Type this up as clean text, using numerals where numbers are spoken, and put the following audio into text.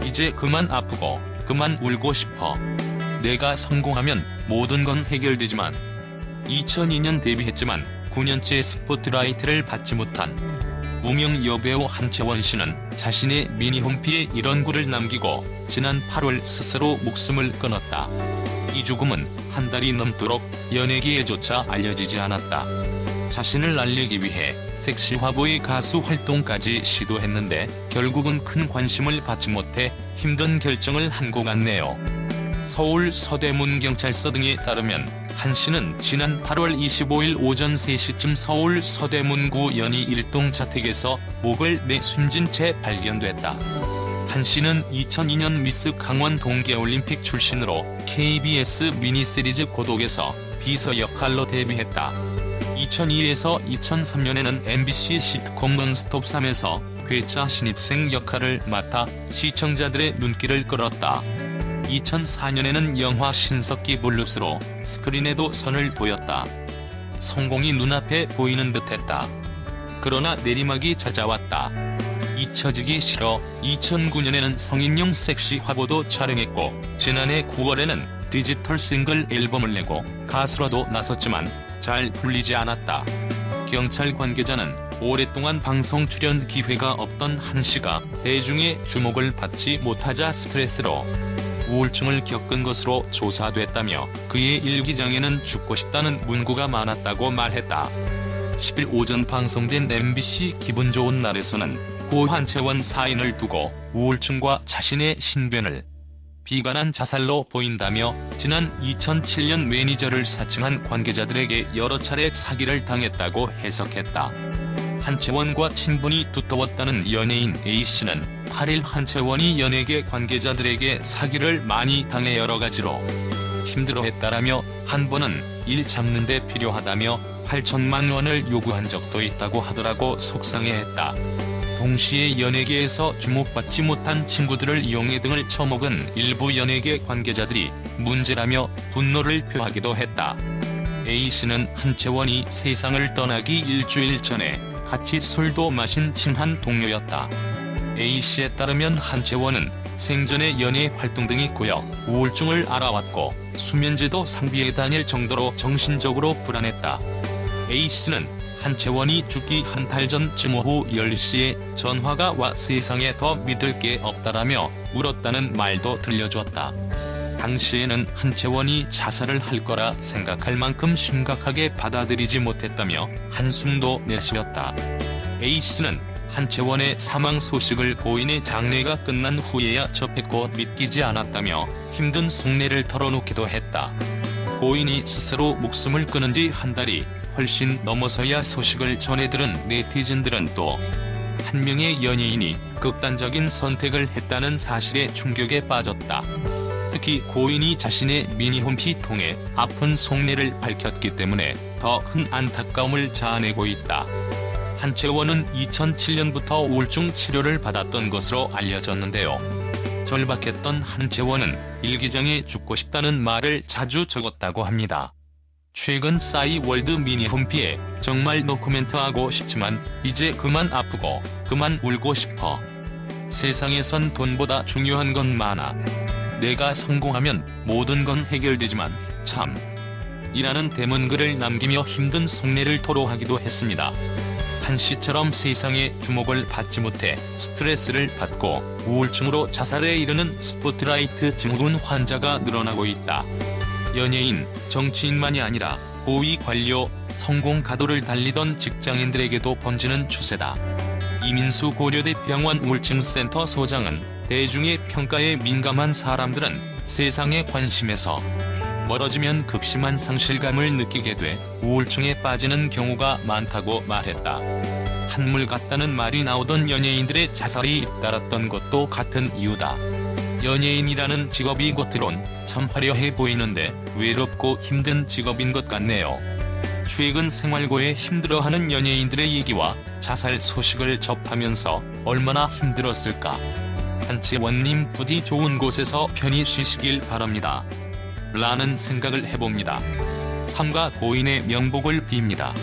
이제 그만 아프고 그만 울고 싶어. 내가 성공하면 모든 건 해결되지만. 2002년 데뷔했지만 9년째 스포트라이트를 받지 못한 무명 여배우 한채원 씨는 자신의 미니홈피에 이런 글을 남기고 지난 8월 스스로 목숨을 끊었다. 이 죽음은 한 달이 넘도록 연예계에조차 알려지지 않았다. 자신을 알리기 위해 섹시 화보의 가수 활동까지 시도했는데 결국은 큰 관심을 받지 못해 힘든 결정을 한 것 같네요. 서울 서대문경찰서 등에 따르면 한 씨는 지난 8월 25일 오전 3시쯤 서울 서대문구 연희 일동 자택에서 목을 내숨진 채 발견됐다. 한 씨는 2002년 미스 강원 동계올림픽 출신으로 KBS 미니시리즈 고독에서 비서 역할로 데뷔했다. 2002에서 2003년에는 MBC 시트콤 논스톱 3에서 괴짜 신입생 역할을 맡아 시청자들의 눈길을 끌었다. 2004년에는 영화 신석기 블루스로 스크린에도 선을 보였다. 성공이 눈앞에 보이는 듯했다. 그러나 내리막이 찾아왔다. 잊혀지기 싫어 2009년에는 성인용 섹시 화보도 촬영했고 지난해 9월에는 디지털 싱글 앨범을 내고 가수로도 나섰지만 잘 풀리지 않았다. 경찰 관계자는 오랫동안 방송 출연 기회가 없던 한 씨가 대중의 주목을 받지 못하자 스트레스로 우울증을 겪은 것으로 조사됐다며 그의 일기장에는 죽고 싶다는 문구가 많았다고 말했다. 10일 오전 방송된 MBC 기분 좋은 날에서는 고 한채원 사인을 두고 우울증과 자신의 신변을 비관한 자살로 보인다며 지난 2007년 매니저를 사칭한 관계자들에게 여러 차례 사기를 당했다고 해석했다. 한채원과 친분이 두터웠다는 연예인 A씨는 8일 한채원이 연예계 관계자들에게 사기를 많이 당해 여러 가지로 힘들어했다라며 한 번은 일 잡는 데 필요하다며 8천만 원을 요구한 적도 있다고 하더라고 속상해했다. 동시에 연예계에서 주목받지 못한 친구들을 이용해 등을 처먹은 일부 연예계 관계자들이 문제라며 분노를 표하기도 했다. A씨는 한채원이 세상을 떠나기 일주일 전에 같이 술도 마신 친한 동료였다. A씨에 따르면 한채원은 생전에 연예 활동 등이 고여 우울증을 앓아왔고 수면제도 상비해 다닐 정도로 정신적으로 불안했다. A씨는 한채원이 죽기 한 달 전쯤 오후 10시에 전화가 와 세상에 더 믿을 게 없다라며 울었다는 말도 들려줬다. 당시에는 한채원이 자살을 할 거라 생각할 만큼 심각하게 받아들이지 못했다며 한숨도 내쉬었다. A씨는 한채원의 사망 소식을 고인의 장례가 끝난 후에야 접했고 믿기지 않았다며 힘든 속내를 털어놓기도 했다. 고인이 스스로 목숨을 끊은 지 한 달이 훨씬 넘어서야 소식을 전해들은 네티즌들은 또 한 명의 연예인이 극단적인 선택을 했다는 사실에 충격에 빠졌다. 특히 고인이 자신의 미니홈피 통해 아픈 속내를 밝혔기 때문에 더 큰 안타까움을 자아내고 있다. 한채원은 2007년부터 우울증 치료를 받았던 것으로 알려졌는데요. 절박했던 한채원은 일기장에 죽고 싶다는 말을 자주 적었다고 합니다. 최근 싸이월드 미니홈피에 정말 노코멘트하고 싶지만 이제 그만 아프고 그만 울고 싶어. 세상에선 돈보다 중요한 건 많아. 내가 성공하면 모든 건 해결되지만 참 이라는 대문글을 남기며 힘든 속내를 토로하기도 했습니다. 한 씨처럼 세상의 주목을 받지 못해 스트레스를 받고 우울증으로 자살에 이르는 스포트라이트 증후군 환자가 늘어나고 있다. 연예인, 정치인만이 아니라 고위 관료, 성공 가도를 달리던 직장인들에게도 번지는 추세다. 이민수 고려대 병원 우울증센터 소장은 대중의 평가에 민감한 사람들은 세상의 관심에서 멀어지면 극심한 상실감을 느끼게 돼 우울증에 빠지는 경우가 많다고 말했다. 한물 같다는 말이 나오던 연예인들의 자살이 잇따랐던 것도 같은 이유다. 연예인이라는 직업이 겉으론 참 화려해 보이는데 외롭고 힘든 직업인 것 같네요. 최근 생활고에 힘들어하는 연예인들의 얘기와 자살 소식을 접하면서 얼마나 힘들었을까. 한채원님 부디 좋은 곳에서 편히 쉬시길 바랍니다. 라는 생각을 해봅니다. 삼가 고인의 명복을 빕니다.